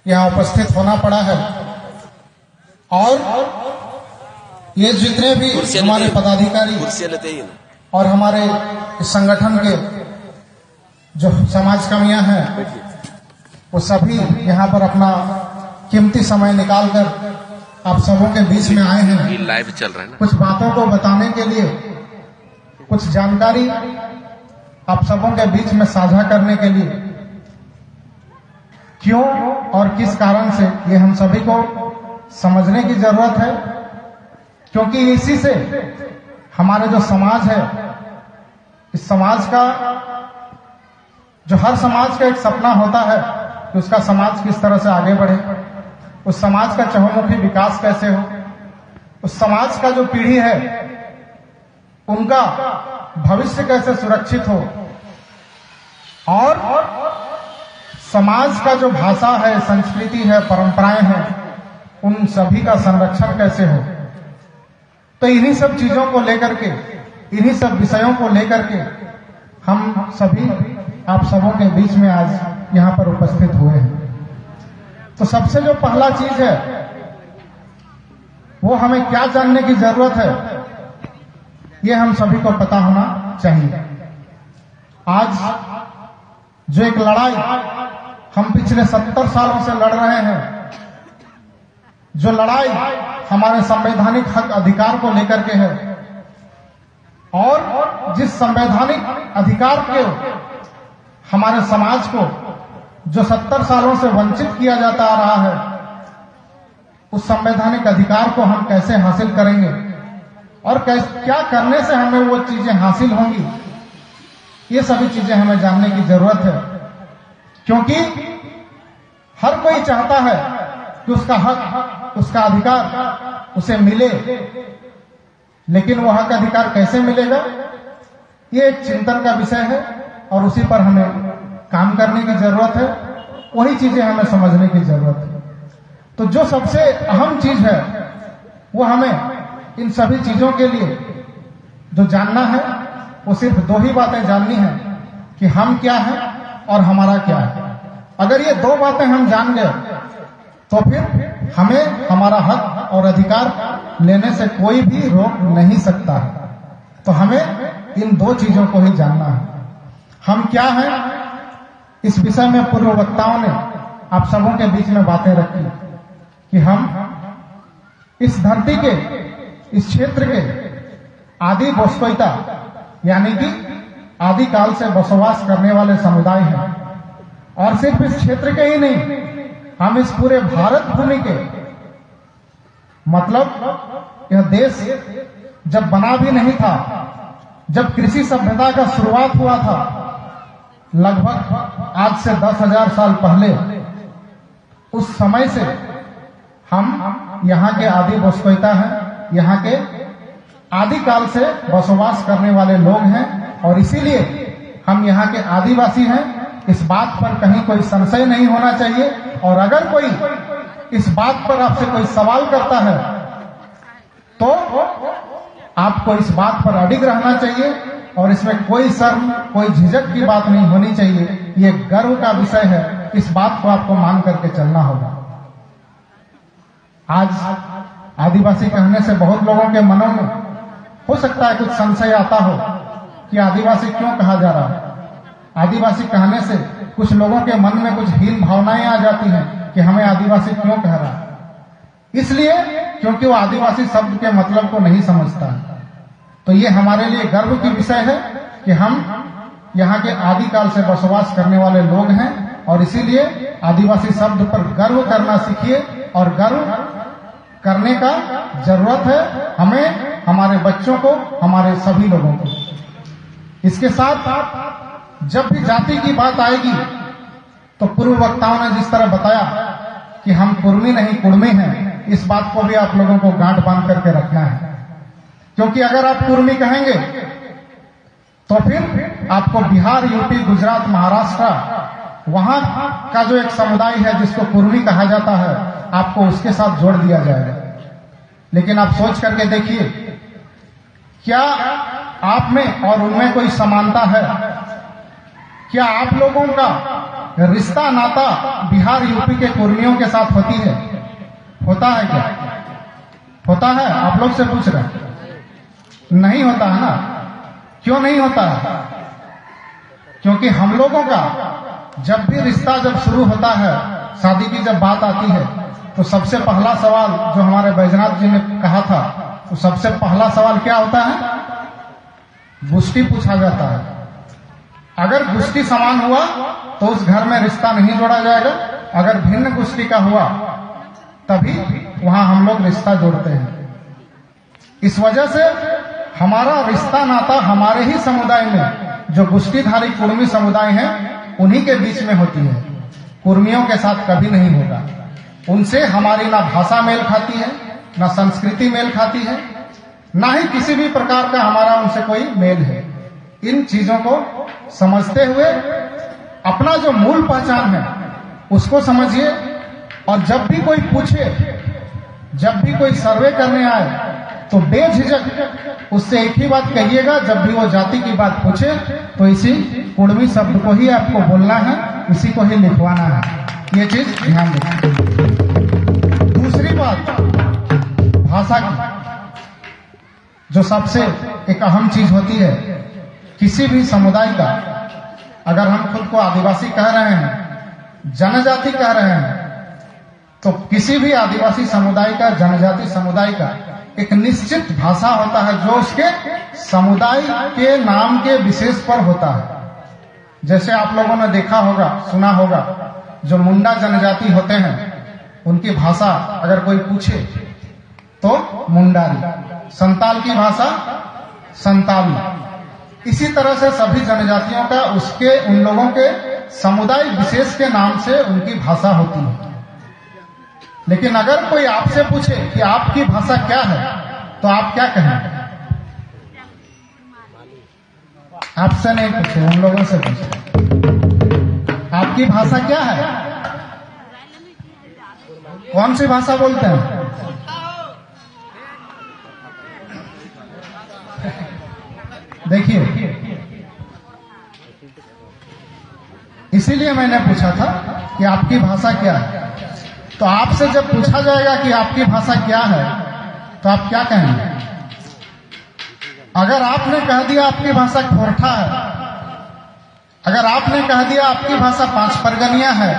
यहाँ उपस्थित होना पड़ा है। और ये जितने भी हमारे पदाधिकारी और हमारे इस संगठन के जो समाज कमियां हैं, वो सभी यहाँ पर अपना कीमती समय निकालकर आप सबों के बीच में आए हैं। लाइव चल रहा है ना, कुछ बातों को बताने के लिए, कुछ जानकारी आप सबों के बीच में साझा करने के लिए। क्यों और किस कारण से ये हम सभी को समझने की जरूरत है, क्योंकि इसी से हमारे जो समाज है, इस समाज का जो हर समाज का एक सपना होता है कि उसका समाज किस तरह से आगे बढ़े, उस समाज का चहुमुखी विकास कैसे हो, उस समाज का जो पीढ़ी है उनका भविष्य कैसे सुरक्षित हो, और समाज का जो भाषा है, संस्कृति है, परंपराएं हैं, उन सभी का संरक्षण कैसे हो। तो इन्हीं सब चीजों को लेकर के, इन्हीं सब विषयों को लेकर के हम सभी आप सबों के बीच में आज यहाँ पर उपस्थित हुए हैं। तो सबसे जो पहला चीज है वो हमें क्या जानने की जरूरत है, ये हम सभी को पता होना चाहिए। आज जो एक लड़ाई हम पिछले 70 सालों से लड़ रहे हैं, जो लड़ाई हमारे संवैधानिक हक अधिकार को लेकर के है, और जिस संवैधानिक अधिकार के हमारे समाज को जो 70 सालों से वंचित किया जाता आ रहा है, उस संवैधानिक अधिकार को हम कैसे हासिल करेंगे और क्या करने से हमें वो चीजें हासिल होंगी, ये सभी चीजें हमें जानने की जरूरत है। क्योंकि हर कोई चाहता है कि उसका हक, उसका अधिकार उसे मिले, लेकिन वो हक अधिकार कैसे मिलेगा, ये एक चिंतन का विषय है और उसी पर हमें काम करने की जरूरत है। वही चीजें हमें समझने की जरूरत है। तो जो सबसे अहम चीज है वो हमें इन सभी चीजों के लिए जो जानना है, वो सिर्फ दो ही बातें जाननी है कि हम क्या हैं और हमारा क्या है। अगर ये दो बातें हम जान गए तो फिर हमें हमारा हक और अधिकार लेने से कोई भी रोक नहीं सकता है। तो हमें इन दो चीजों को ही जानना है। हम क्या हैं, इस विषय में पूर्व वक्ताओं ने आप सबों के बीच में बातें रखी कि हम इस धरती के, इस क्षेत्र के आदि बोस्कोइता यानी कि आदिकाल से बसवास करने वाले समुदाय हैं। और सिर्फ इस क्षेत्र के ही नहीं, हम इस पूरे भारत भूमि के, मतलब यह देश जब बना भी नहीं था, जब कृषि सभ्यता का शुरुआत हुआ था, लगभग आज से 10,000 साल पहले, उस समय से हम यहाँ के आदि बोस्कोइता हैं, यहाँ के आदिकाल से बसवास करने वाले लोग हैं। और इसीलिए हम यहाँ के आदिवासी हैं, इस बात पर कहीं कोई संशय नहीं होना चाहिए। और अगर कोई इस बात पर आपसे कोई सवाल करता है तो आपको इस बात पर अडिग रहना चाहिए और इसमें कोई शर्म, कोई झिझक की बात नहीं होनी चाहिए। ये गर्व का विषय है, इस बात को आपको मान करके चलना होगा। आज आदिवासी कहने से बहुत लोगों के मनों में हो सकता है कुछ संशय आता हो कि आदिवासी क्यों कहा जा रहा है। आदिवासी कहने से कुछ लोगों के मन में कुछ हीन भावनाएं आ जाती हैं कि हमें आदिवासी क्यों कह रहा है। इसलिए क्योंकि वो आदिवासी शब्द के मतलब को नहीं समझता है। तो ये हमारे लिए गर्व की विषय है कि हम यहाँ के आदिकाल से बसवास करने वाले लोग हैं। और इसीलिए आदिवासी शब्द पर गर्व करना सीखिए, और गर्व करने का जरूरत है हमें, हमारे बच्चों को, हमारे सभी लोगों को। इसके साथ जब भी जाति की बात आएगी तो पूर्व वक्ताओं ने जिस तरह बताया कि हम कुर्मी नहीं कुर्मी हैं, इस बात को भी आप लोगों को गांठ बांध करके रखना है। क्योंकि अगर आप कुर्मी कहेंगे तो फिर आपको बिहार, यूपी, गुजरात, महाराष्ट्र, वहां का जो एक समुदाय है जिसको कुर्मी कहा जाता है, आपको उसके साथ जोड़ दिया जाएगा। लेकिन आप सोच करके देखिए, क्या आप में और उनमें कोई समानता है? क्या आप लोगों का रिश्ता नाता बिहार यूपी के कुर्मियों के साथ होती है? होता है क्या? होता है? आप लोग से पूछ रहे हैं। नहीं होता है ना? क्यों नहीं होता है? क्योंकि हम लोगों का जब भी रिश्ता जब शुरू होता है, शादी की जब बात आती है, तो सबसे पहला सवाल जो हमारे बैजनाथ जी ने कहा था, तो सबसे पहला सवाल क्या होता है? गुष्टी पूछा जाता है। अगर गुष्टी समान हुआ तो उस घर में रिश्ता नहीं जोड़ा जाएगा, अगर भिन्न गुष्टी का हुआ तभी वहां हम लोग रिश्ता जोड़ते हैं। इस वजह से हमारा रिश्ता नाता हमारे ही समुदाय में, जो गुष्टीधारी कुर्मी समुदाय हैं, उन्हीं के बीच में होती है। कुर्मियों के साथ कभी नहीं होगा। उनसे हमारी ना भाषा मेल खाती है, ना संस्कृति मेल खाती है, ना ही किसी भी प्रकार का हमारा उनसे कोई मेल है। इन चीजों को समझते हुए अपना जो मूल पहचान है उसको समझिए, और जब भी कोई पूछे, जब भी कोई सर्वे करने आए, तो बेझिझक उससे एक ही बात कहिएगा। जब भी वो जाति की बात पूछे तो इसी कुर्मी शब्द को ही आपको बोलना है, इसी को ही लिखवाना है। ये चीज ध्यान रखिए। दूसरी बात, भाषा की, जो सबसे एक अहम चीज होती है किसी भी समुदाय का। अगर हम खुद को आदिवासी कह रहे हैं, जनजाति कह रहे हैं, तो किसी भी आदिवासी समुदाय का, जनजाति समुदाय का एक निश्चित भाषा होता है जो उसके समुदाय के नाम के विशेष पर होता है। जैसे आप लोगों ने देखा होगा, सुना होगा, जो मुंडा जनजाति होते हैं उनकी भाषा अगर कोई पूछे तो मुंडारी, संताल की भाषा संताली। इसी तरह से सभी जनजातियों का उसके उन लोगों के समुदाय विशेष के नाम से उनकी भाषा होती है। लेकिन अगर कोई आपसे पूछे कि आपकी भाषा क्या है, तो आप क्या कहेंगे? आपसे नहीं पूछे, उन लोगों से पूछे, आपकी भाषा क्या है? कौन सी भाषा बोलते हैं? देखिए, इसीलिए मैंने पूछा था कि आपकी भाषा क्या है। तो आपसे जब पूछा जाएगा कि आपकी भाषा क्या है, तो आप क्या कहेंगे? अगर आपने कह दिया आपकी भाषा खोरठा है, अगर आपने कह दिया आपकी भाषा पांच परगनिया है,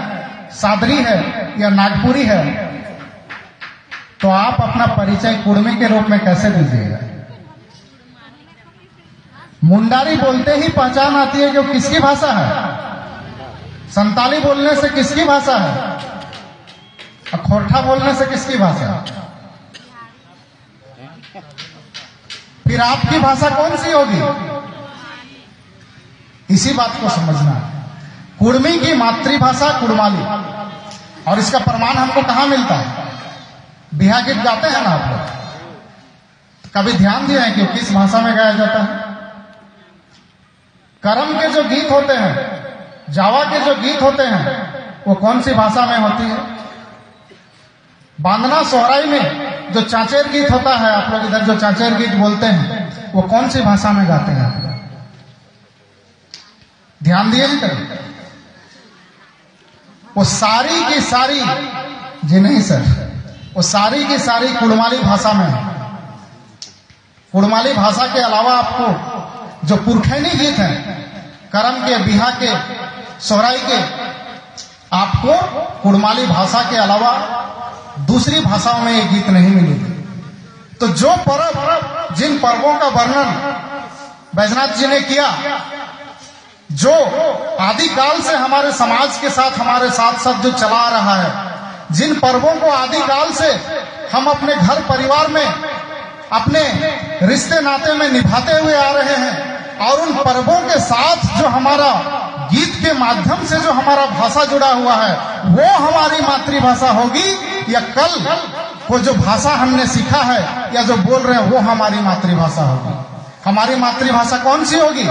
सादरी है या नागपुरी है, तो आप अपना परिचय कुर्मी के रूप में कैसे दीजिएगा? मुंडारी बोलते ही पहचान आती है कि वो किसकी भाषा है। संताली बोलने से किसकी भाषा है, और खोरठा बोलने से किसकी भाषा? फिर आपकी भाषा कौन सी होगी? इसी बात को समझना है। कुर्मी की मातृभाषा कुड़माली, और इसका प्रमाण हमको कहां मिलता है? बिहार गीत गाते हैं ना आप लोग, कभी ध्यान दिए हैं कि किस भाषा में गाया जाता है? करम के जो गीत होते हैं, जावा के जो गीत होते हैं, वो कौन सी भाषा में होती है? बांधना सोहराई में जो चाचेर गीत होता है, आप लोग इधर जो चाचेर गीत बोलते हैं, वो कौन सी भाषा में गाते हैं आप लोग? ध्यान दिए जी कभी? वो सारी की सारी, जी नहीं सर, वो सारी की सारी कुड़माली भाषा में है। कुड़माली भाषा के अलावा आपको जो पुरखैनी गीत हैं, करम के, बिहा के, सोहराई के, आपको कुड़माली भाषा के अलावा दूसरी भाषाओं में ये गीत नहीं मिलेंगे। तो जो पर्व, जिन पर्वों का वर्णन बैजनाथ जी ने किया, जो आदिकाल से हमारे समाज के साथ, हमारे साथ साथ जो चला आ रहा है, जिन पर्वों को आदिकाल से हम अपने घर परिवार में, अपने रिश्ते नाते में निभाते हुए आ रहे हैं, और उन पर्वों के साथ जो हमारा गीत के माध्यम से जो हमारा भाषा जुड़ा हुआ है, वो हमारी मातृभाषा होगी, या कल को जो भाषा हमने सीखा है या जो बोल रहे हैं वो हमारी मातृभाषा होगी। हमारी मातृभाषा कौन सी होगी?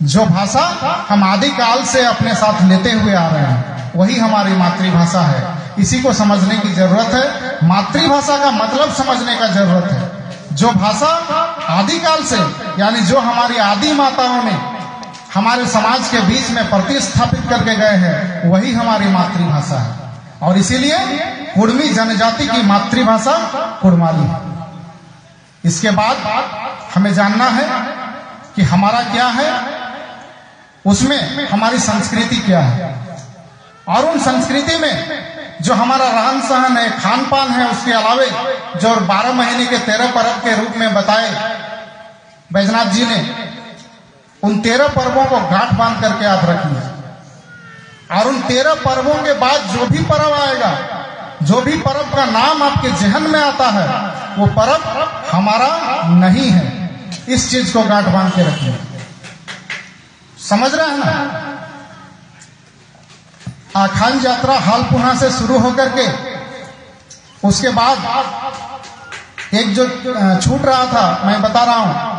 जो भाषा हम आदिकाल से अपने साथ लेते हुए आ रहे हैं, वही हमारी मातृभाषा है। इसी को समझने की जरूरत है। मातृभाषा का मतलब समझने का जरूरत है। जो भाषा आदिकाल से, यानी जो हमारी आदि माताओं ने हमारे समाज के बीच में प्रतिस्थापित करके गए हैं, वही हमारी मातृभाषा है। और इसीलिए कुड़मी जनजाति की मातृभाषा कुड़माली है। इसके बाद हमें जानना है कि हमारा क्या है, उसमें हमारी संस्कृति क्या है, और उन संस्कृति में जो हमारा रहन सहन है, खान पान है, उसके अलावे जो 12 महीने के 13 पर्व के रूप में बताए बैजनाथ जी ने, उन 13 पर्वों को गांठ बांध करके आप रखिए। और उन 13 पर्वों के बाद जो भी पर्व आएगा, जो भी पर्व का नाम आपके जहन में आता है, वो पर्व हमारा नहीं है। इस चीज को गांठ बांध के रखिए। समझ रहे हैं ना? आखान यात्रा हाल पुना से शुरू होकर के उसके बाद एक जो छूट रहा था, मैं बता रहा हूं,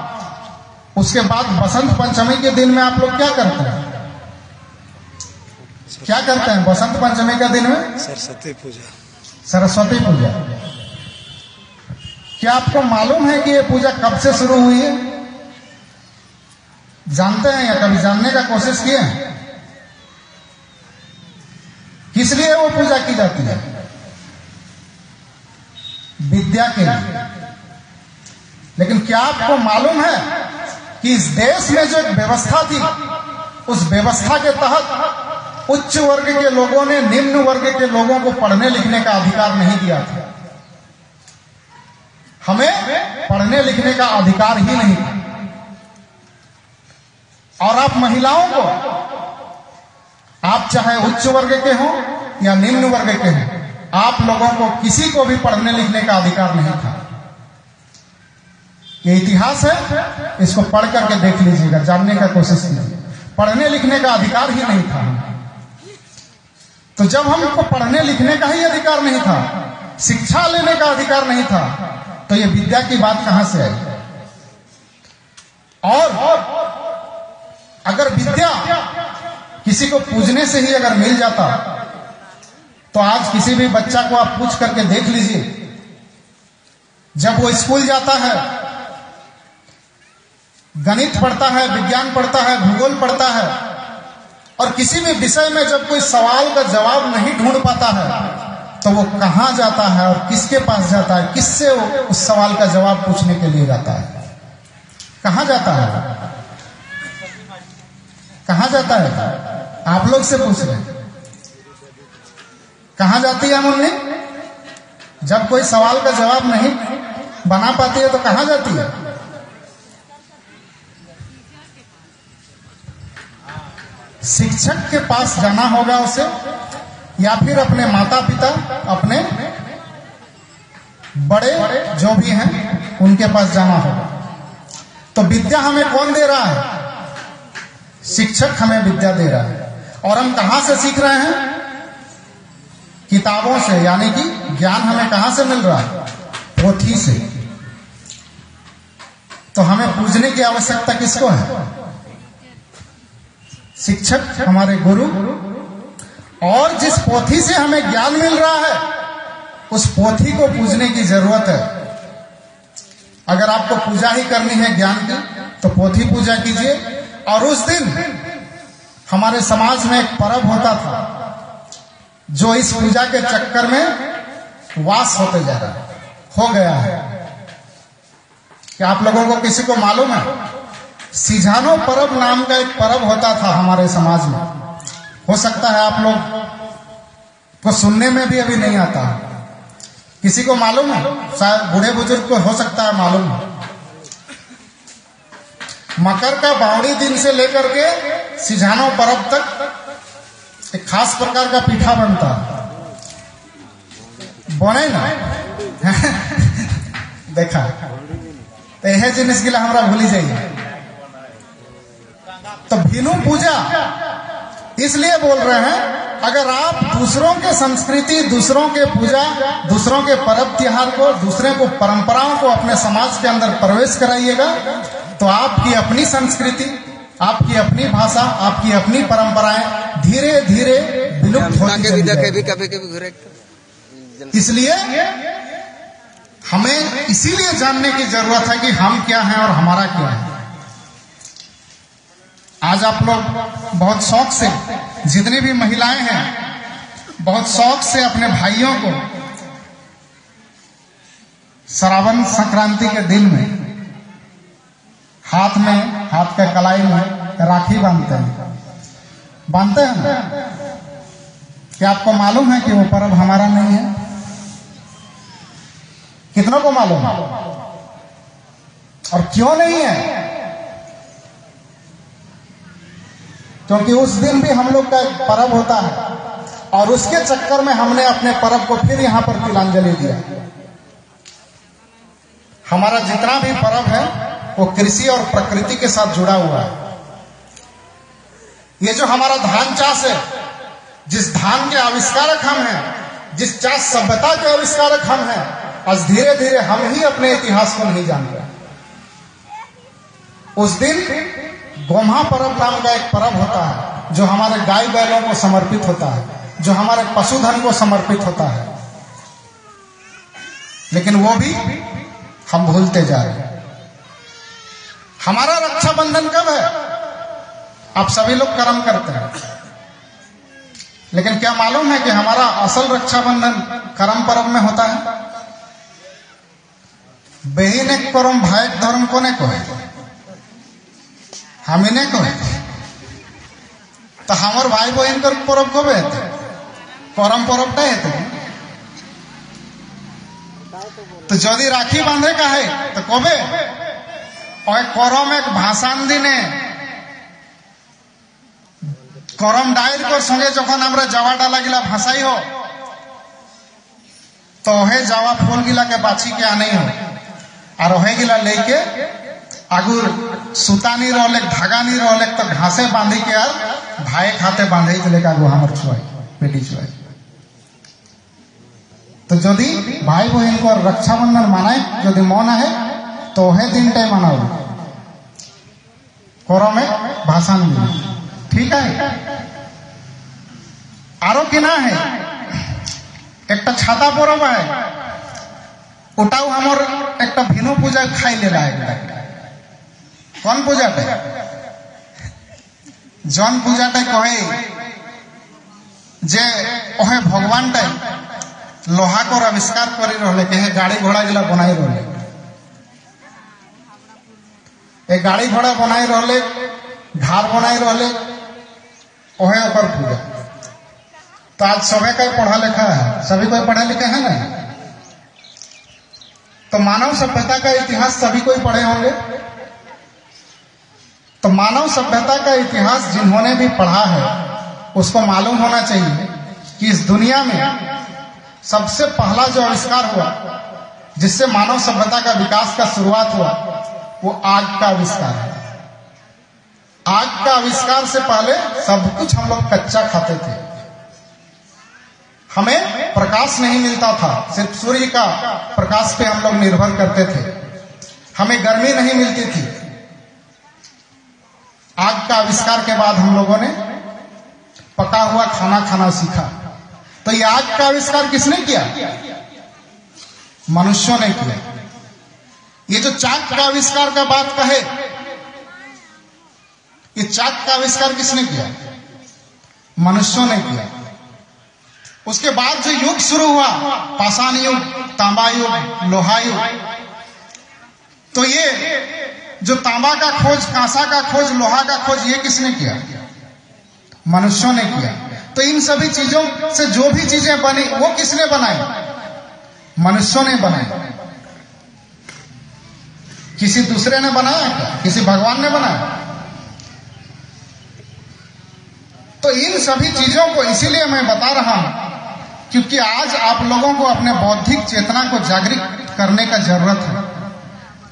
उसके बाद बसंत पंचमी के दिन में आप लोग क्या करते हैं? क्या करते हैं बसंत पंचमी का दिन में? सरस्वती पूजा। सरस्वती पूजा। क्या आपको मालूम है कि ये पूजा कब से शुरू हुई है? जानते हैं या कभी जानने का कोशिश किए हैं? किस लिए वो पूजा की जाती है? विद्या के लिए। लेकिन क्या आपको मालूम है कि इस देश में जो एक व्यवस्था थी, उस व्यवस्था के तहत उच्च वर्ग के लोगों ने निम्न वर्ग के लोगों को पढ़ने लिखने का अधिकार नहीं दिया था। हमें पढ़ने लिखने का अधिकार ही नहीं था। और आप महिलाओं को, आप चाहे उच्च वर्ग के हों या निम्न वर्ग के हों, आप लोगों को किसी को भी पढ़ने लिखने का अधिकार नहीं था। ये इतिहास है, इसको पढ़ करके देख लीजिएगा, जानने का कोशिश कीजिए। पढ़ने लिखने का अधिकार ही नहीं था। तो जब हमको पढ़ने लिखने का ही अधिकार नहीं था, शिक्षा लेने का अधिकार नहीं था, तो ये विद्या की बात कहां से आई? और अगर विद्या किसी को पूजने से ही अगर मिल जाता, तो आज किसी भी बच्चा को आप पूछ करके देख लीजिए, जब वो स्कूल जाता है, गणित पढ़ता है, विज्ञान पढ़ता है, भूगोल पढ़ता है, और किसी भी विषय में जब कोई सवाल का जवाब नहीं ढूंढ पाता है, तो वो कहां जाता है और किसके पास जाता है? किससे वो उस सवाल का जवाब पूछने के लिए जाता है? कहां जाता है? कहां जाता है? आप लोग से पूछ रहे हैं, कहां जाती है मुन्नी? जब कोई सवाल का जवाब नहीं बना पाती है तो कहां जाती है? शिक्षक के पास जाना होगा उसे, या फिर अपने माता पिता, अपने बड़े जो भी हैं उनके पास जाना होगा। तो विद्या हमें कौन दे रहा है? शिक्षक हमें विद्या दे रहा है। और हम कहां से सीख रहे हैं? किताबों से। यानी कि ज्ञान हमें कहां से मिल रहा है? पोथी से। तो हमें पूजने की आवश्यकता किसको है? शिक्षक, हमारे गुरु। और जिस पोथी से हमें ज्ञान मिल रहा है, उस पोथी को पूजने की जरूरत है। अगर आपको पूजा ही करनी है ज्ञान की, तो पोथी पूजा कीजिए। और उस दिन हमारे समाज में एक पर्व होता था, जो इस पूजा के चक्कर में वास होते जा रहा है, हो गया है। क्या आप लोगों को किसी को मालूम है? सिझानो पर्व नाम का एक पर्व होता था हमारे समाज में। हो सकता है आप लोग को सुनने में भी अभी नहीं आता। किसी को मालूम है? शायद बूढ़े बुजुर्ग को हो सकता है मालूम है। मकर का बावड़ी दिन से लेकर के सिझानो पर्व तक एक खास प्रकार का पीठा बनता बने ना देखा तो यह जिनिस गिला हमरा भूली जाइए। तो भिनु पूजा इसलिए बोल रहे हैं, अगर आप दूसरों के संस्कृति, दूसरों के पूजा, दूसरों के पर्व त्योहार को, दूसरे को परंपराओं को अपने समाज के अंदर प्रवेश कराइएगा, तो आपकी अपनी संस्कृति, आपकी अपनी भाषा, आपकी अपनी परंपराएं धीरे धीरे विलुप्त होती चली जाएगी। इसलिए हमें इसीलिए जानने की जरूरत है कि हम क्या हैं और हमारा क्या है। आज आप लोग बहुत शौक से, जितनी भी महिलाएं हैं, बहुत शौक से अपने भाइयों को श्रावण संक्रांति के दिन में हाथ के कलाई में राखी बांधते हैं ना। क्या आपको मालूम है कि वो पर्व हमारा नहीं है? कितनों को मालूम है? और क्यों नहीं है? क्योंकि उस दिन भी हम लोग का एक पर्व होता है और उसके चक्कर में हमने अपने पर्व को फिर यहां पर तिलांजलि दिया। हमारा जितना भी पर्व है वो कृषि और प्रकृति के साथ जुड़ा हुआ है। ये जो हमारा धान चाष है, जिस धान के आविष्कारक हम हैं, जिस चाष सभ्यता के आविष्कारक हम हैं, आज धीरे धीरे हम ही अपने इतिहास को नहीं जान रहे। उस दिन गोम्हा पर्व नाम का एक पर्व होता है जो हमारे गाय बैलों को समर्पित होता है, जो हमारे पशुधन को समर्पित होता है, लेकिन वो भी हम भूलते जा रहे हैं। हमारा रक्षाबंधन कब है? आप सभी लोग कर्म करते हैं, लेकिन क्या मालूम है कि हमारा असल रक्षाबंधन कर्म पर्व में होता है? बहन एक करम भाई धर्म को ने कहे, हम ही नहीं कहे तो हमार भाई बहन कर पर्व कब है? करम पर्व नहीं है। तो जदि राखी बांधे का है तो कबे? और करम एक भाषण दिने करम डायर को संगे जखन हमरा जावाटा लागिला भाषाई हो तो हे जावा फूल गिला के बाछी के आने हो और ओहे गिला लेके आगुर सुतानी रहले, धागा नहीं रहले तो घासे बांधी के यार भाई खाते बांधे के लेके आगु हमर छुआई बेटी छुआई। तो जदि भाई बहन को रक्षाबंधन मनाए जदि मन है तो ओहे दिन टाइम मनाओ करो में भाषण मिले, ठीक है? आरो कि ना है एक छाता पर्व है, ओटाও हमर एक भिनु पूजा खाई ले रहा है। कौन पूजा टे? जौन पूजा टे कहे जे ओहे भगवान टे लोहा को आविष्कार करी रहले के गाड़ी घोड़ा गिला बनाई रहले, एक गाड़ी घोड़ा बनाई रहले, घर बनाई रहले, ओहे ओकर पूजा। तो आज सभी कोई पढ़ा लिखा है, सभी कोई पढ़ा लिखा है ना? तो मानव सभ्यता का इतिहास सभी कोई पढ़े होंगे। तो मानव सभ्यता का इतिहास जिन्होंने भी पढ़ा है उसको मालूम होना चाहिए कि इस दुनिया में सबसे पहला जो आविष्कार हुआ जिससे मानव सभ्यता का विकास का शुरुआत हुआ वो आग का आविष्कार है। आग का आविष्कार से पहले सब कुछ हम लोग कच्चा खाते थे, हमें प्रकाश नहीं मिलता था, सिर्फ सूर्य का प्रकाश पे हम लोग निर्भर करते थे, हमें गर्मी नहीं मिलती थी। आग का आविष्कार के बाद हम लोगों ने पका हुआ खाना खाना सीखा। तो ये आग का आविष्कार किसने किया? मनुष्यों ने किया। ये जो चाक का आविष्कार का बात कहे, ये चाक का आविष्कार किसने किया? मनुष्यों ने किया। उसके बाद जो युग शुरू हुआ, पाषाण युग, तांबा युग, लोहा युग, तो ये जो तांबा का खोज, कांसा का खोज, लोहा का खोज, ये किसने किया? मनुष्यों ने किया। तो इन सभी चीजों से जो भी चीजें बनी वो किसने बनाई? मनुष्यों ने बनाई। किसी दूसरे ने बनाया क्या? किसी भगवान ने बनाया? तो इन सभी चीजों को इसीलिए मैं बता रहा हूं क्योंकि आज आप लोगों को अपने बौद्धिक चेतना को जागृत करने का जरूरत है।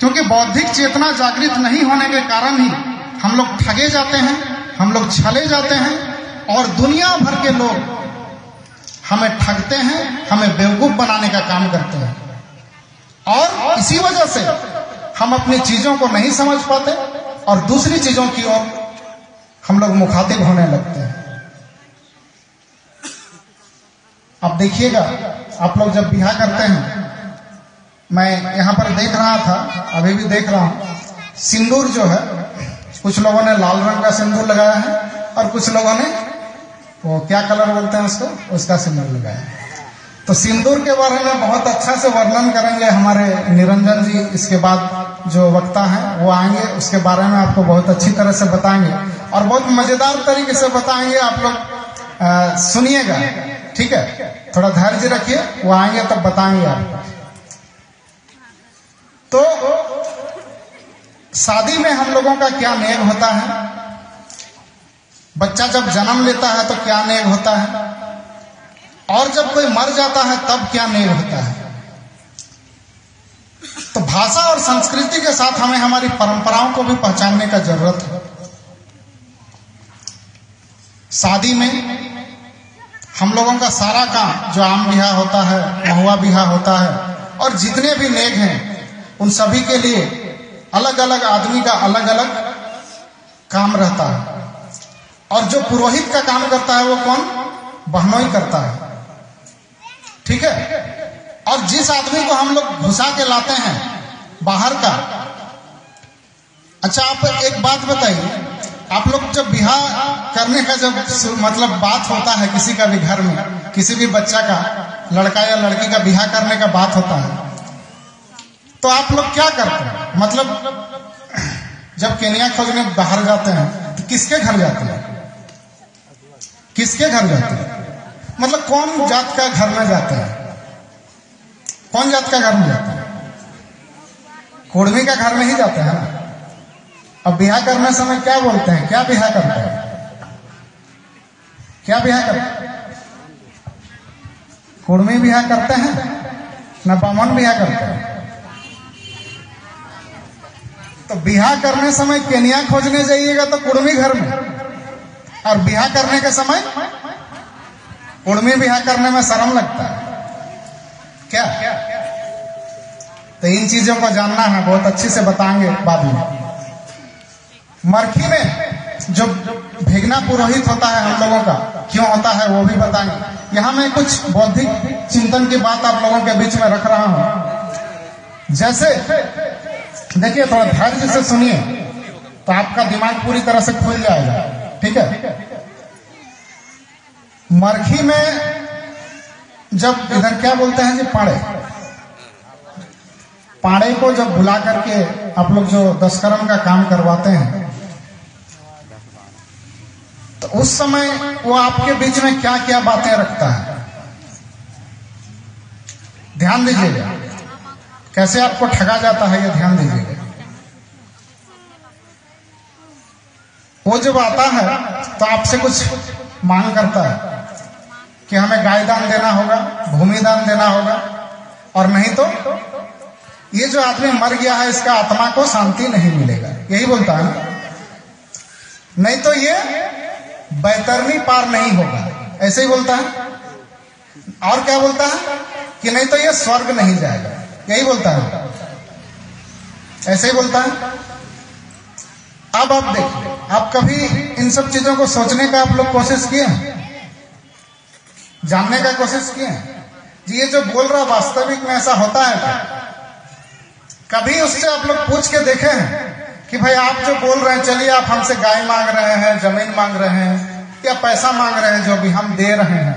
क्योंकि बौद्धिक चेतना जागृत नहीं होने के कारण ही हम लोग ठगे जाते हैं, हम लोग छले जाते हैं और दुनिया भर के लोग हमें ठगते हैं, हमें बेवकूफ बनाने का काम करते हैं। और इसी वजह से हम अपनी चीजों को नहीं समझ पाते और दूसरी चीजों की ओर हम लोग मुखातिब होने लगते हैं। अब देखिएगा, आप लोग जब बिहा करते हैं, मैं यहां पर देख रहा था, अभी भी देख रहा हूं, सिंदूर जो है कुछ लोगों ने लाल रंग का सिंदूर लगाया है और कुछ लोगों ने वो क्या कलर बोलते हैं उसको, उसका सिंदूर लगाया है। तो सिंदूर के बारे में बहुत अच्छा से वर्णन करेंगे हमारे निरंजन जी। इसके बाद जो वक्ता हैं वो आएंगे, उसके बारे में आपको बहुत अच्छी तरह से बताएंगे और बहुत मजेदार तरीके से बताएंगे। आप लोग सुनिएगा, ठीक है? थोड़ा धैर्य रखिए, वो आएंगे तब बताएंगे आपको। तो शादी में हम लोगों का क्या नेम होता है? बच्चा जब जन्म लेता है तो क्या नेम होता है, और जब कोई मर जाता है तब क्या नेम होता है। तो भाषा और संस्कृति के साथ हमें हमारी परंपराओं को भी पहचानने का जरूरत है। शादी में हम लोगों का सारा काम, जो आम बिहा होता है, महुआ बिहा होता है, और जितने भी नेग हैं उन सभी के लिए अलग अलग आदमी का अलग अलग काम रहता है। और जो पुरोहित का काम करता है वो कौन? बहनोई करता है, ठीक है? और जिस आदमी को हम लोग घुसा के लाते हैं बाहर का, अच्छा आप एक बात बताइए, आप लोग जब बिहार करने का जब मतलब बात होता है किसी का भी घर में, किसी भी बच्चा का, लड़का या लड़की का बिहार करने का बात होता है, तो आप लोग क्या करते हैं? मतलब जब केनिया खोजने बाहर जाते हैं तो किसके घर जाते हैं? किसके घर जाते हैं? मतलब कौन जात का घर में जाते हैं? कौन जात का घर में जाते हैं? कुर्मी का घर में ही जाते हैं ना। अब बिहा करने समय क्या बोलते हैं? क्या बिहा करते हैं? क्या बिहा करते हैं? कुर्मी बिहा करते हैं ना बामन बिहा करते हैं? तो बिहा करने समय केनिया खोजने जाइएगा तो कुर्मी घर में, और बिहा करने के समय कुर्मी बिहा करने में शर्म लगता है क्या? तो इन चीजों को जानना है, बहुत अच्छी से बताएंगे बाद में। मरखी में जो भेगना पुरोहित होता है हम लोगों का, क्यों होता है वो भी बताएंगे। यहाँ मैं कुछ बौद्धिक चिंतन की बात आप लोगों के बीच में रख रहा हूं। जैसे देखिए, थोड़ा धैर्य से सुनिए तो आपका दिमाग पूरी तरह से खुल जाएगा, ठीक है? मरखी में जब इधर क्या बोलते हैं जी, पाड़े, पाड़े को जब बुला करके आप लोग जो दशकर्म का काम करवाते हैं, तो उस समय वो आपके बीच में क्या क्या बातें रखता है, ध्यान दीजिएगा। कैसे आपको ठगा जाता है ये ध्यान दीजिएगा। वो जब आता है तो आपसे कुछ मांग करता है कि हमें गाय दान देना होगा, भूमि दान देना होगा, और नहीं तो ये जो आदमी मर गया है इसका आत्मा को शांति नहीं मिलेगा, यही बोलता है ना। नहीं तो ये बैतरनी पार नहीं होगा, ऐसे ही बोलता है। और क्या बोलता है कि नहीं तो ये स्वर्ग नहीं जाएगा, यही बोलता है, ऐसे ही बोलता है। अब आप देखिए, आप कभी इन सब चीजों को सोचने का आप लोग कोशिश किए हैं, जानने का कोशिश किए हैं जी ये जो बोल रहा वास्तविक में ऐसा होता है क्या? कभी उससे आप लोग पूछ के देखे हैं कि भाई आप जो बोल रहे हैं, चलिए आप हमसे गाय मांग रहे हैं, जमीन मांग रहे हैं या पैसा मांग रहे हैं, जो भी हम दे रहे हैं,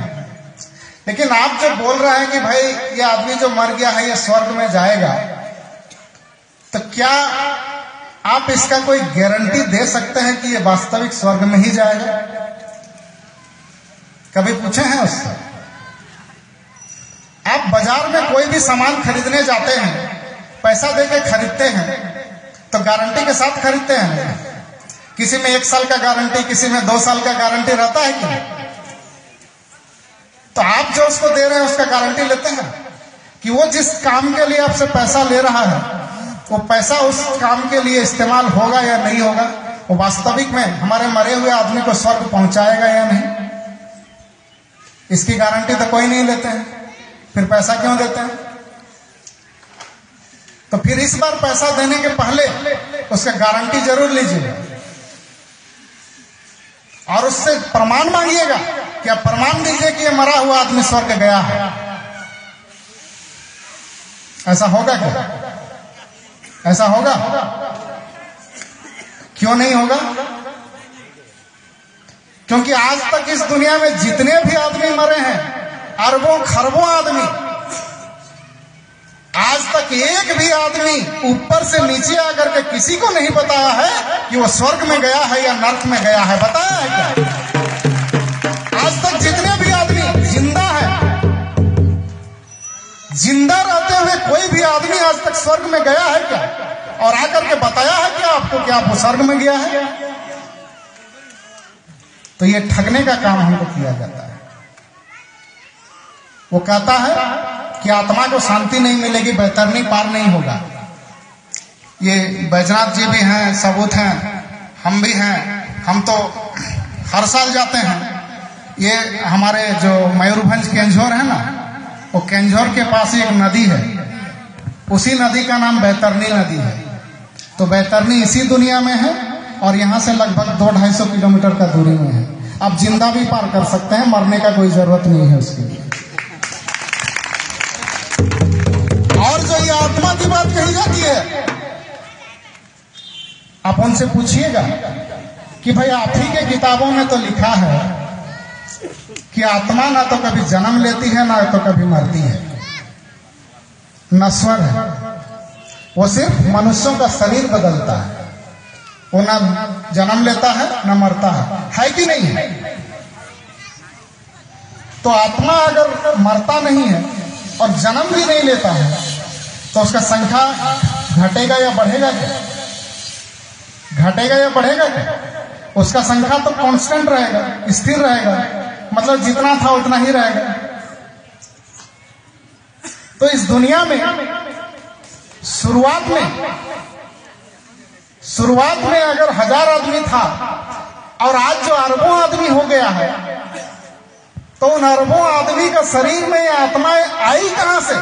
लेकिन आप जो बोल रहे हैं कि भाई ये आदमी जो मर गया है ये स्वर्ग में जाएगा, तो क्या आप इसका कोई गारंटी दे सकते हैं कि ये वास्तविक स्वर्ग में ही जाएगा? कभी पूछे हैं उससे? आप बाजार में कोई भी सामान खरीदने जाते हैं, पैसा देके खरीदते हैं, तो गारंटी के साथ खरीदते हैं। किसी में 1 साल का गारंटी, किसी में 2 साल का गारंटी रहता है कि नहीं? तो आप जो उसको दे रहे हैं उसका गारंटी लेते हैं कि वो जिस काम के लिए आपसे पैसा ले रहा है वो पैसा उस काम के लिए इस्तेमाल होगा या नहीं होगा, वो वास्तविक में हमारे मरे हुए आदमी को स्वर्ग पहुंचाएगा या नहीं, इसकी गारंटी तो कोई नहीं लेते हैं। फिर पैसा क्यों देते हैं? तो फिर इस बार पैसा देने के पहले उसका गारंटी जरूर लीजिएगा और उससे प्रमाण मांगिएगा कि आप प्रमाण दीजिए कि ये मरा हुआ आदमी स्वर्ग गया है। ऐसा होगा क्या? ऐसा होगा? क्यों नहीं होगा? क्योंकि आज तक इस दुनिया में जितने भी आदमी मरे हैं, अरबों खरबों आदमी, आज तक एक भी आदमी ऊपर से नीचे आकर के किसी को नहीं बताया है कि वो स्वर्ग में गया है या नर्क में गया है। बताया है क्या? आज तक जितने भी आदमी जिंदा है, जिंदा रहते हुए कोई भी आदमी आज तक स्वर्ग में गया है क्या? और आकर के बताया है क्या आपको कि आप वो स्वर्ग में गया है? तो ये ठगने का काम हमको किया जाता है। वो कहता है कि आत्मा को शांति नहीं मिलेगी, बैतरनी पार नहीं होगा। ये बैजनाथ जी भी हैं, सबूत हैं, हम भी हैं। हम तो हर साल जाते हैं। ये हमारे जो मयूरभंज केंझोर है ना, वो केंझोर के पास एक नदी है, उसी नदी का नाम बैतरनी नदी है। तो बैतरनी इसी दुनिया में है और यहाँ से लगभग 200-250 किलोमीटर का दूरी में है। आप जिंदा भी पार कर सकते हैं, मरने का कोई जरूरत नहीं है उसके लिए। और जो ये आत्मा की बात कही जाती है, आप उनसे पूछिएगा कि भाई आप ही के किताबों में तो लिखा है कि आत्मा ना तो कभी जन्म लेती है ना तो कभी मरती है, नश्वर है। वो सिर्फ मनुष्यों का शरीर बदलता है, वो ना जन्म लेता है ना मरता है कि नहीं है? तो आत्मा अगर मरता नहीं है और जन्म भी नहीं लेता है तो उसका संख्या घटेगा या बढ़ेगा क्या? घटेगा या बढ़ेगा क्या? उसका संख्या तो कांस्टेंट रहेगा, स्थिर रहेगा, मतलब जितना था उतना ही रहेगा। तो इस दुनिया में शुरुआत में अगर 1000 आदमी था और आज जो अरबों आदमी हो गया है, तो उन अरबों आदमी का शरीर में ये आत्माएं आई कहां से?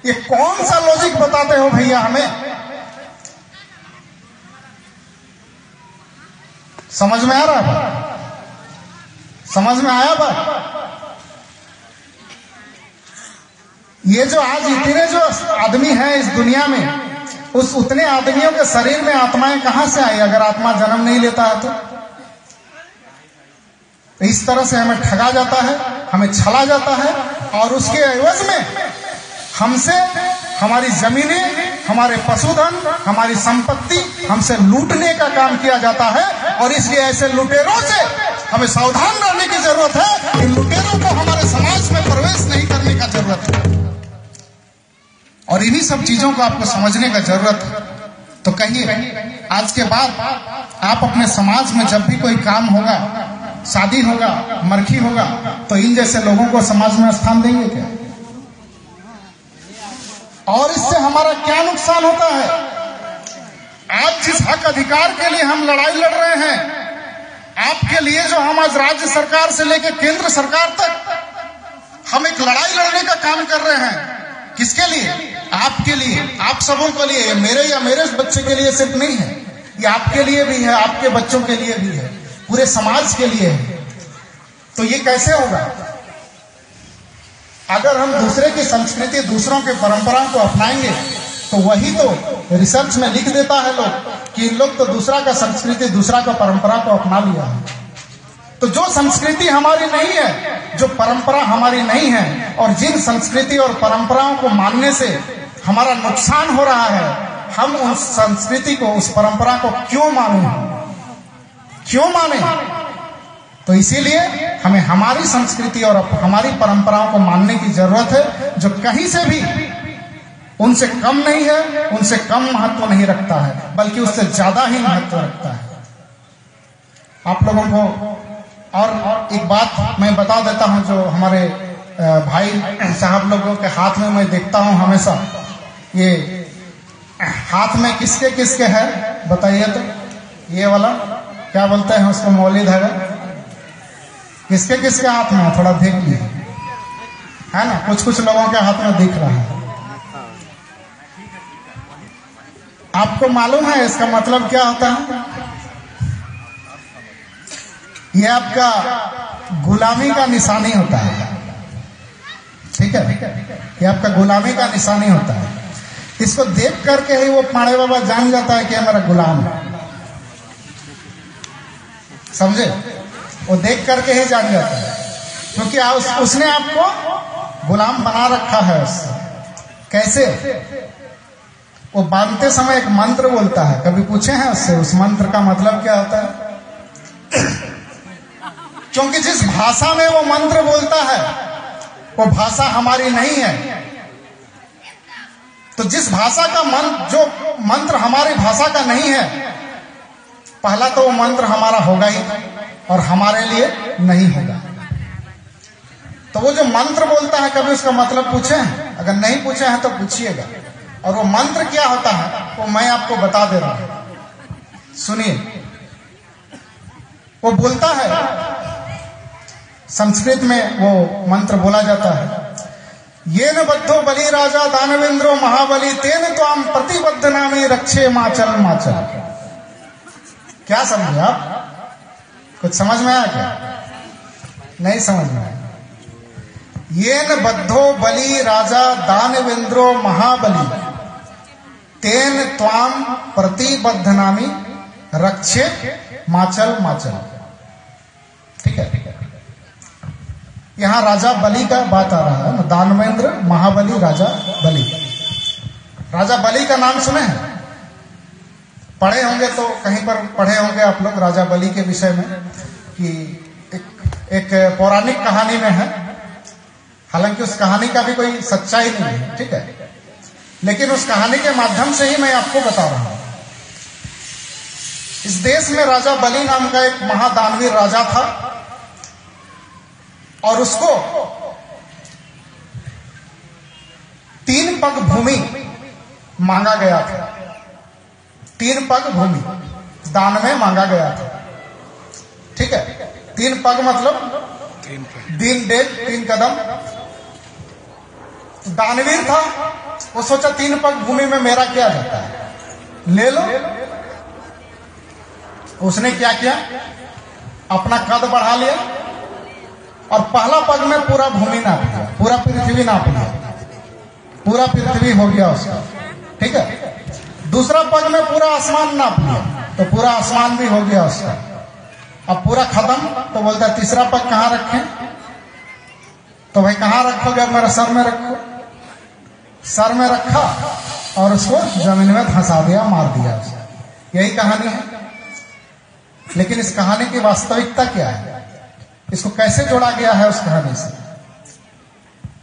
ये कौन सा लॉजिक बताते हो भैया हमें? समझ में आ रहा है? समझ में आया बात? ये जो आज इतने जो आदमी हैं इस दुनिया में, उस उतने आदमियों के शरीर में आत्माएं कहां से आई अगर आत्मा जन्म नहीं लेता है तो? इस तरह से हमें ठगा जाता है, हमें छला जाता है और उसके एवज में हमसे हमारी जमीनें, हमारे पशुधन, हमारी संपत्ति हमसे लूटने का काम किया जाता है। और इसलिए ऐसे लुटेरों से हमें सावधान रहने की जरूरत है। इन लुटेरों को हमारे समाज में प्रवेश नहीं करने का जरूरत है और इन्हीं सब चीजों को आपको समझने का जरूरत है। तो कहिए, आज के बाद आप अपने समाज में जब भी कोई काम होगा, शादी होगा, मरखी होगा, तो इन जैसे लोगों को समाज में स्थान देंगे क्या? और इससे हमारा क्या नुकसान होता है? आज जिस हक अधिकार के लिए हम लड़ाई लड़ रहे हैं, आपके लिए जो हम आज राज्य सरकार से लेकर केंद्र सरकार तक हम एक लड़ाई लड़ने का काम कर रहे हैं, किसके लिए? आपके लिए, आप सबों के लिए। मेरे या मेरे बच्चे के लिए सिर्फ नहीं है, ये आपके लिए भी है, आपके बच्चों के लिए भी है, पूरे समाज के लिए है। तो ये कैसे होगा? अगर हम दूसरे की संस्कृति, दूसरों के परंपराओं को अपनाएंगे तो वही तो रिसर्च में लिख देता है लोग कि इन लोग तो दूसरा का संस्कृति, दूसरा का परंपरा को अपना लिया है। तो जो संस्कृति हमारी नहीं है, जो परंपरा हमारी नहीं है, और जिन संस्कृति और परंपराओं को मानने से हमारा नुकसान हो रहा है, हम उस संस्कृति को, उस परंपरा को क्यों माने? क्यों माने? तो इसीलिए हमें हमारी संस्कृति और हमारी परंपराओं को मानने की जरूरत है, जो कहीं से भी उनसे कम नहीं है, उनसे कम महत्व नहीं रखता है, बल्कि उससे ज्यादा ही महत्व रखता है। आप लोगों को और एक बात मैं बता देता हूं, जो हमारे भाई साहब लोगों के हाथ में मैं देखता हूं हमेशा, ये हाथ में किसके किसके है बताइए तो? ये वाला क्या बोलते हैं उसको, मौली धागा, किसके किसके हाथ में है? थोड़ा देख लीजिए, है ना? कुछ कुछ लोगों के हाथ में दिख रहा है। आपको मालूम है इसका मतलब क्या होता है? ये आपका गुलामी का निशानी होता है, ठीक है? ये आपका गुलामी का निशानी होता है। इसको देख करके ही वो पाड़े बाबा जान जाता है कि मेरा गुलाम है। समझे? वो देख करके ही जान जाता है, क्योंकि उसने आपको गुलाम बना रखा है उससे। कैसे? वो बांधते समय एक मंत्र बोलता है, कभी पूछे हैं उससे उस मंत्र का मतलब क्या होता है? क्योंकि जिस भाषा में वो मंत्र बोलता है वो भाषा हमारी नहीं है। तो जिस भाषा का जो मंत्र हमारी भाषा का नहीं है, पहला तो वो मंत्र हमारा होगा ही और हमारे लिए नहीं होगा। तो वो जो मंत्र बोलता है, कभी उसका मतलब पूछे हैं? अगर नहीं पूछे हैं तो पूछिएगा। और वो मंत्र क्या होता है वो मैं आपको बता दे रहा हूं, सुनिए। वो बोलता है, संस्कृत में वो मंत्र बोला जाता है, ये न बद्धो बलि राजा दानवेंद्रो महाबली तेन त्वाम प्रतिबद्ध नामी रक्षे माचल माचल। क्या समझे आप? कुछ समझ में आया क्या? नहीं समझ में आया। ये न बद्धो बलि राजा दानवेंद्रो महाबली तेन त्वाम प्रतिबद्ध नामी रक्षे माचल माचल। ठीक है, ठीक है। यहां राजा बलि का बात आ रहा है, दानवेंद्र महाबली राजा बलि। राजा बलि का नाम सुने हैं? पढ़े होंगे, तो कहीं पर पढ़े होंगे आप लोग राजा बलि के विषय में, कि एक पौराणिक कहानी में है। हालांकि उस कहानी का भी कोई सच्चाई नहीं है, ठीक है, लेकिन उस कहानी के माध्यम से ही मैं आपको बता रहा हूं। इस देश में राजा बलि नाम का एक महादानवीर राजा था, और उसको 3 पग भूमि मांगा गया था। 3 पग भूमि दान में मांगा गया था। ठीक है, 3 पग मतलब 3 कदम। दानवीर था, वो सोचा 3 पग भूमि में मेरा क्या जाता है, ले लो। उसने क्या किया, अपना कद बढ़ा लिया और पहला पग में पूरा भूमि नाप लिया, पूरा पृथ्वी नाप लिया, पूरा पृथ्वी हो गया उसका। ठीक है, दूसरा पग में पूरा आसमान नाप लिया, तो पूरा आसमान भी हो गया उसका। अब पूरा खत्म, तो बोलता है तीसरा पग कहां रखें? तो भाई कहां रखोगे? मेरे सर में रखो। सर में रखा और उसको जमीन में धंसा दिया, मार दिया उसको। यही कहानी है। लेकिन इस कहानी की वास्तविकता क्या है, इसको कैसे जोड़ा गया है उस कहानी से?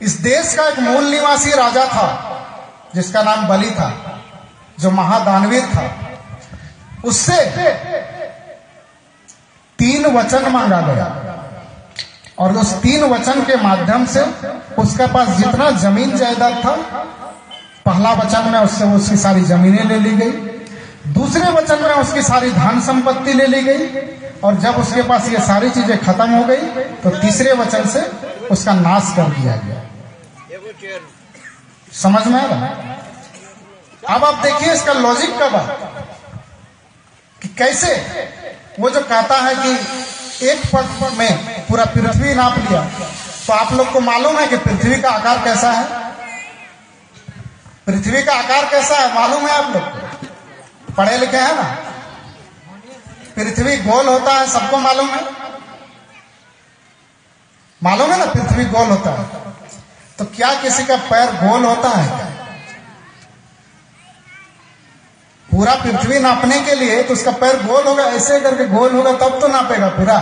इस देश का एक मूल निवासी राजा था जिसका नाम बलि था, जो महादानवीर था। उससे 3 वचन मांगा गया, और उस 3 वचन के माध्यम से उसके पास जितना जमीन जायदाद था, पहला वचन में उससे उसकी सारी जमीनें ले ली गई, दूसरे वचन में उसकी सारी धन संपत्ति ले ली गई, और जब उसके पास ये सारी चीजें खत्म हो गई तो तीसरे वचन से उसका नाश कर दिया गया। समझ में आ रहा? अब आप देखिए इसका लॉजिक का बात, कि कैसे वो जो कहता है कि 1 पग में पूरा पृथ्वी नाप लिया। तो आप लोग को मालूम है कि पृथ्वी का आकार कैसा है? पृथ्वी का आकार कैसा है मालूम है आप लोग को? पढ़े लिखे हैं ना? पृथ्वी गोल होता है, सबको मालूम है। मालूम है ना, पृथ्वी गोल होता है। तो क्या किसी का पैर गोल होता है क्या? पूरा पृथ्वी नापने के लिए तो उसका पैर गोल होगा, ऐसे करके गोल होगा तब तो नापेगा पूरा।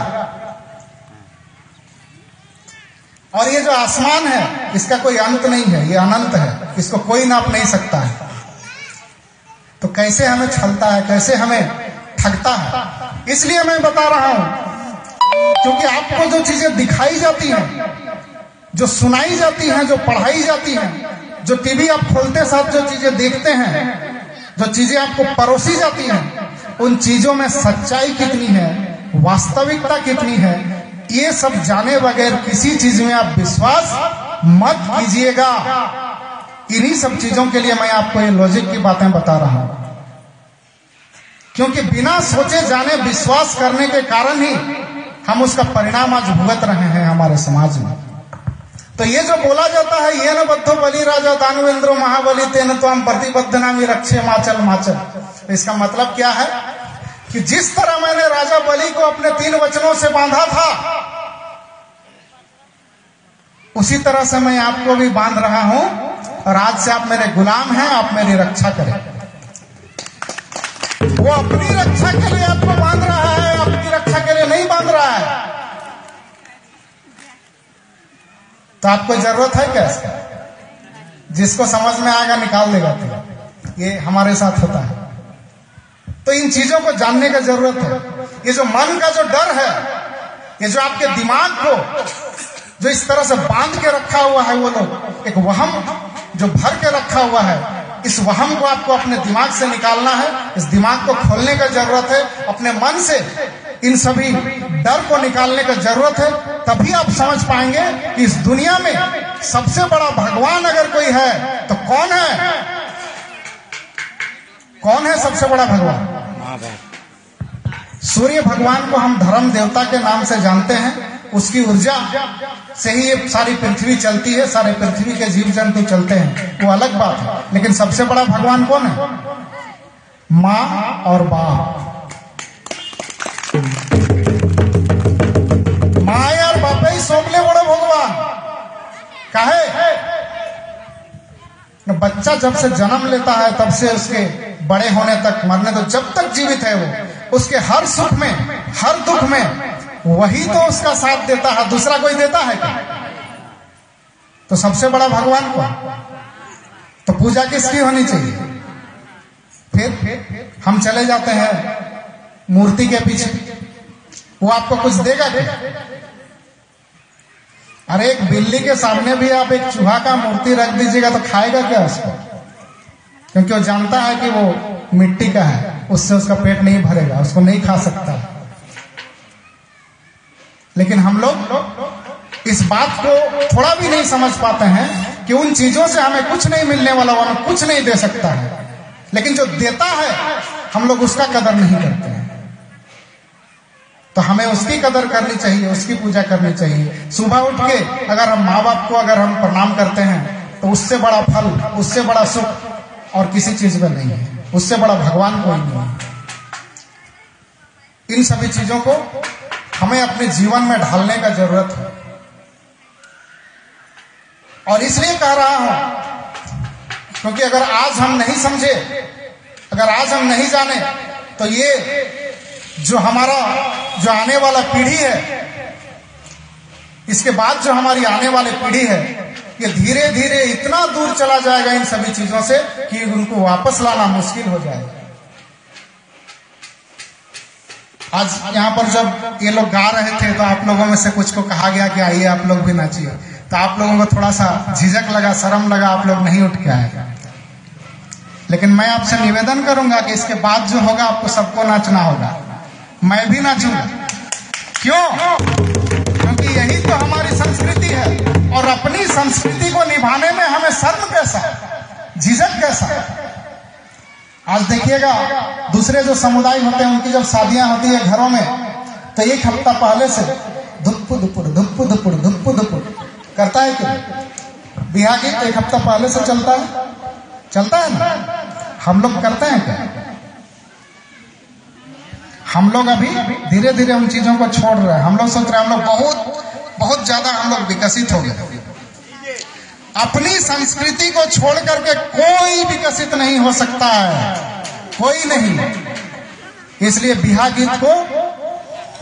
और ये जो आसमान है इसका कोई अंत नहीं है, ये अनंत है, इसको कोई नाप नहीं सकता है। तो कैसे हमें छलता है, कैसे हमें ठगता है? इसलिए मैं बता रहा हूं, क्योंकि आपको जो चीजें दिखाई जाती हैं, जो सुनाई जाती हैं, जो पढ़ाई जाती हैं, जो टीवी आप खोलते साथ जो चीजें देखते हैं, जो चीजें आपको परोसी जाती हैं, उन चीजों में सच्चाई कितनी है, वास्तविकता कितनी है, ये सब जाने बगैर किसी चीज में आप विश्वास मत कीजिएगा। इन्हीं सब चीजों के लिए मैं आपको ये लॉजिक की बातें बता रहा हूं, क्योंकि बिना सोचे जाने विश्वास करने के कारण ही हम उसका परिणाम आज भुगत रहे हैं हमारे समाज में। तो ये जो बोला जाता है, ये न बद्धो बलि राजा दानवेंद्रो महाबली तेन तो हम प्रतिबद्ध नामी रक्षे माचल माचल, तो इसका मतलब क्या है कि जिस तरह मैंने राजा बलि को अपने 3 वचनों से बांधा था, उसी तरह से मैं आपको भी बांध रहा हूं, और आज से आप मेरे गुलाम हैं, आप मेरी रक्षा करें। वो अपनी रक्षा के लिए आपको बांध रहा है, आपकी रक्षा के लिए नहीं बांध रहा है। तो आपको जरूरत है क्या इसका? जिसको समझ में आएगा निकाल देगा। तो ये हमारे साथ होता है। तो इन चीजों को जानने का जरूरत है। ये जो मन का जो डर है, ये जो आपके दिमाग को जो इस तरह से बांध के रखा हुआ है, वो लोग एक वहम जो भर के रखा हुआ है, इस वहम को आपको अपने दिमाग से निकालना है। इस दिमाग को खोलने का जरूरत है। अपने मन से इन सभी डर को निकालने का जरूरत है। तभी आप समझ पाएंगे कि इस दुनिया में सबसे बड़ा भगवान अगर कोई है तो कौन है? कौन है सबसे बड़ा भगवान? सूर्य भगवान को हम धर्म देवता के नाम से जानते हैं। उसकी ऊर्जा से ही ये सारी पृथ्वी चलती है, सारे पृथ्वी के जीव जंतु चलते हैं, वो अलग बात है। लेकिन सबसे बड़ा भगवान कौन है? माँ और बाप। माँ यार बाप ही सोमले बड़ो भगवान काहे? बच्चा जब से जन्म लेता है तब से उसके बड़े होने तक, मरने तो जब तक जीवित है वो, उसके हर सुख में हर दुख में वही तो उसका साथ देता है, दूसरा कोई देता है क्या? तो सबसे बड़ा भगवान को तो पूजा किसकी होनी चाहिए? फिर हम चले जाते हैं मूर्ति के पीछे, वो आपको कुछ देगा क्या? अरे एक बिल्ली के सामने भी आप एक चूहा का मूर्ति रख दीजिएगा तो खाएगा क्या उसको? क्योंकि वो जानता है कि वो मिट्टी का है, उससे उसका पेट नहीं भरेगा, उसको नहीं खा सकता। लेकिन हम लोग इस बात को थोड़ा भी नहीं समझ पाते हैं कि उन चीजों से हमें कुछ नहीं मिलने वाला, वो हमें कुछ नहीं दे सकता है। लेकिन जो देता है हम लोग उसका कदर नहीं करते हैं। तो हमें उसकी कदर करनी चाहिए, उसकी पूजा करनी चाहिए। सुबह उठ के अगर हम माँ बाप को अगर हम प्रणाम करते हैं तो उससे बड़ा फल, उससे बड़ा सुख और किसी चीज में नहीं है, उससे बड़ा भगवान कोई नहीं है। इन सभी चीजों को हमें अपने जीवन में ढालने का जरूरत है। और इसलिए कह रहा हूं क्योंकि अगर आज हम नहीं समझे, अगर आज हम नहीं जाने, तो ये जो हमारा जो आने वाला पीढ़ी है, इसके बाद जो हमारी आने वाली पीढ़ी है, ये धीरे धीरे इतना दूर चला जाएगा इन सभी चीजों से कि उनको वापस लाना मुश्किल हो जाएगा। आज यहाँ पर जब ये लोग गा रहे थे तो आप लोगों में से कुछ को कहा गया कि आइए आप लोग भी नाचिए, तो आप लोगों को थोड़ा सा झिझक लगा, शर्म लगा, आप लोग नहीं उठ के आए। लेकिन मैं आपसे निवेदन करूंगा कि इसके बाद जो होगा आपको सबको नाचना होगा। मैं भी नाचूंगा। क्यों? क्योंकि यही तो हमारी संस्कृति है। और अपनी संस्कृति को निभाने में हमें शर्म कैसा, झिझक कैसा? आज देखिएगा दूसरे जो समुदाय होते हैं उनकी जब शादियां होती है घरों में, तो एक हफ्ता पहले से धुप्पु धुपुड़ धुप्पु धुपुड़ धुप्पु धुपुड़ करता है कि बिहार गीत एक हफ्ता पहले से चलता है, चलता है ना? हम लोग करते हैं क्या? हम लोग अभी धीरे धीरे उन चीजों को छोड़ रहे हैं। हम लोग सोच रहे हैं हम लोग बहुत बहुत ज्यादा हम लोग विकसित हो गए। अपनी संस्कृति को छोड़ करके कोई विकसित नहीं हो सकता है, कोई नहीं। इसलिए बिहार गीत को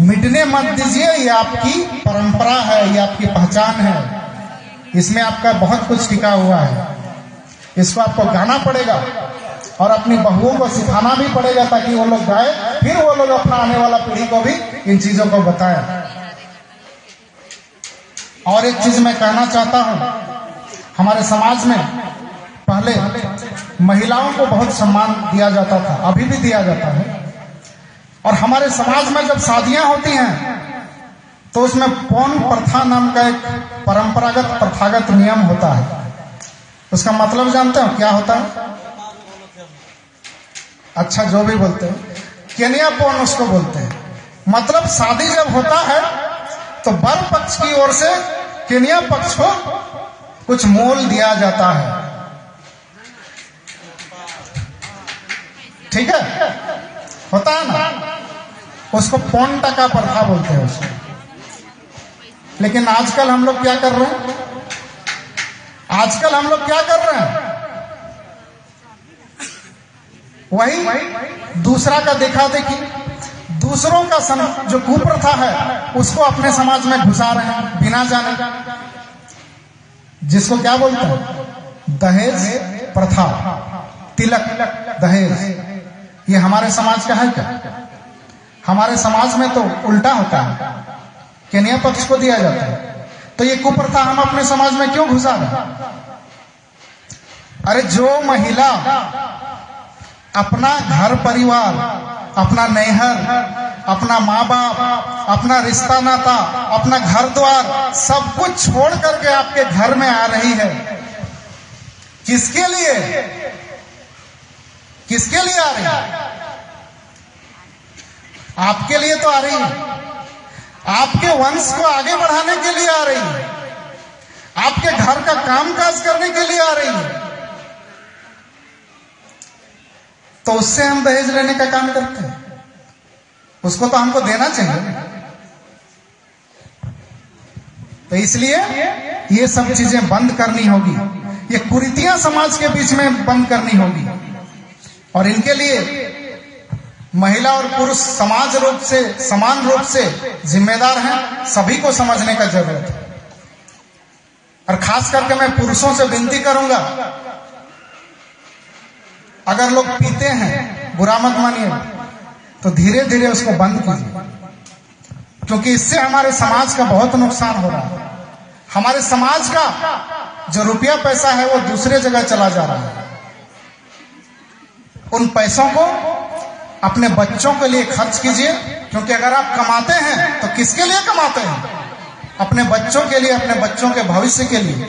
मिटने मत दीजिए। ये आपकी परंपरा है, ये आपकी पहचान है, इसमें आपका बहुत कुछ टिका हुआ है। इसको आपको गाना पड़ेगा और अपनी बहुओं को सिखाना भी पड़ेगा ताकि वो लोग गाए, फिर वो लोग अपना आने वाला पीढ़ी को भी इन चीजों को बताएं। और एक चीज मैं कहना चाहता हूं, हमारे समाज में पहले महिलाओं को बहुत सम्मान दिया जाता था, अभी भी दिया जाता है। और हमारे समाज में जब शादियां होती हैं तो उसमें पौन प्रथा नाम का एक परंपरागत प्रथागत नियम होता है। उसका मतलब जानते हो क्या होता है? अच्छा, जो भी बोलते हैं केनिया पौन उसको बोलते हैं। मतलब शादी जब होता है तो वर पक्ष की ओर से केनिया पक्ष को कुछ मोल दिया जाता है, ठीक है, होता है ना, उसको पौन टका प्रथा बोलते हैं उसको। लेकिन आजकल हम लोग क्या कर रहे हैं? आजकल हम लोग क्या कर रहे हैं? वही दूसरा का देखा देखी, दूसरों का जो कुप्रथा है उसको अपने समाज में घुसा रहे हैं बिना जाने। जिसको क्या बोलते हैं? दहेज प्रथा, तिलक, दहेज। ये हमारे समाज का है क्या? हमारे समाज में तो उल्टा होता है, केनिया पक्ष को दिया जाता है। तो ये कुप्रथा हम अपने समाज में क्यों घुसा रहे? अरे जो महिला अपना घर परिवार, अपना नैहर, अपना माँ बाप, अपना रिश्ता नाता, अपना घर द्वार सब कुछ छोड़ करके आपके घर में आ रही है, किसके लिए? किसके लिए आ रही है? आपके लिए तो आ रही है, आपके वंश को आगे बढ़ाने के लिए आ रही है, आपके घर का कामकाज करने के लिए आ रही है। तो उससे हम दहेज लेने का काम करते हैं, उसको तो हमको देना चाहिए। तो इसलिए ये सब चीजें बंद करनी होगी, ये कुरीतियां समाज के बीच में बंद करनी होगी। और इनके लिए महिला और पुरुष समाज रूप से, समान रूप से जिम्मेदार हैं, सभी को समझने का जरूरत है। और खास करके मैं पुरुषों से विनती करूंगा, अगर लोग पीते हैं, बुरा मत मानिए, तो धीरे धीरे उसको बंद कीजिए, क्योंकि इससे हमारे समाज का बहुत नुकसान हो रहा है। हमारे समाज का जो रुपया पैसा है वो दूसरे जगह चला जा रहा है। उन पैसों को अपने बच्चों के लिए खर्च कीजिए, क्योंकि अगर आप कमाते हैं तो किसके लिए कमाते हैं? अपने बच्चों के लिए, अपने बच्चों के भविष्य के लिए।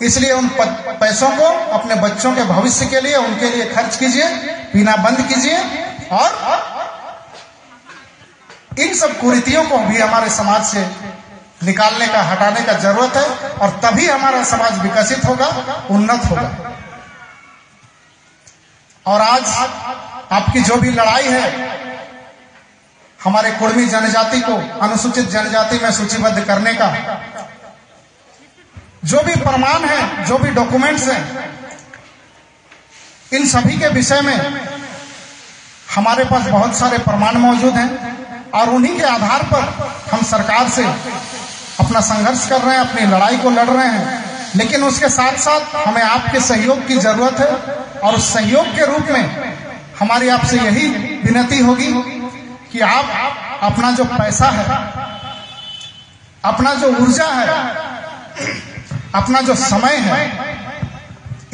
इसलिए उन पैसों को अपने बच्चों के भविष्य के लिए, उनके लिए खर्च कीजिए, पीना बंद कीजिए। और इन सब कुरीतियों को भी हमारे समाज से निकालने का, हटाने का जरूरत है, और तभी हमारा समाज विकसित होगा, उन्नत होगा। और आज आपकी जो भी लड़ाई है हमारे कुर्मी जनजाति को अनुसूचित जनजाति में सूचीबद्ध करने का, जो भी प्रमाण है, जो भी डॉक्यूमेंट्स हैं, इन सभी के विषय में हमारे पास बहुत सारे प्रमाण मौजूद हैं, और उन्हीं के आधार पर हम सरकार से अपना संघर्ष कर रहे हैं, अपनी लड़ाई को लड़ रहे हैं। लेकिन उसके साथ साथ हमें आपके सहयोग की जरूरत है, और उस सहयोग के रूप में हमारी आपसे यही विनती होगी कि आप अपना जो पैसा है, अपना जो ऊर्जा है, अपना जो समय है,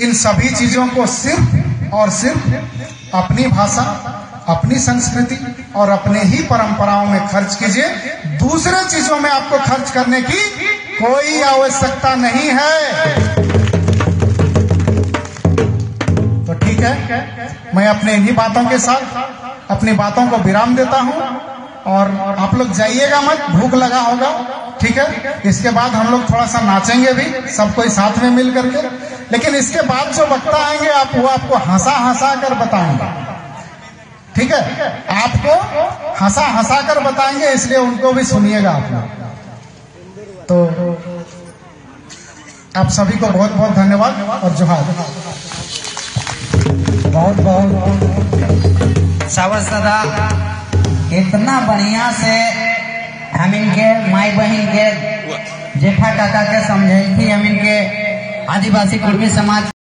इन सभी चीजों को सिर्फ और सिर्फ अपनी भाषा, अपनी संस्कृति और अपने ही परंपराओं में खर्च कीजिए। दूसरे चीजों में आपको खर्च करने की कोई आवश्यकता नहीं है। तो ठीक है, मैं अपने इन्हीं बातों के साथ अपनी बातों को विराम देता हूं, और आप लोग जाइएगा मत, भूख लगा होगा, ठीक है। इसके बाद हम लोग थोड़ा सा नाचेंगे भी, सब कोई साथ में मिल करके। लेकिन इसके बाद जो वक्ता आएंगे वो आपको हंसा हंसा कर बताएंगे, ठीक है। आपको हंसा हंसा कर बताएंगे, इसलिए उनको भी सुनिएगा आप लोग। तो आप सभी को बहुत बहुत धन्यवाद और जोहार। बहुत बहुत सावस दादा, इतना बढ़िया से हम इनके माई बहन के जेठा काका के समझे थी, हम इनके आदिवासी कुर्मी समाज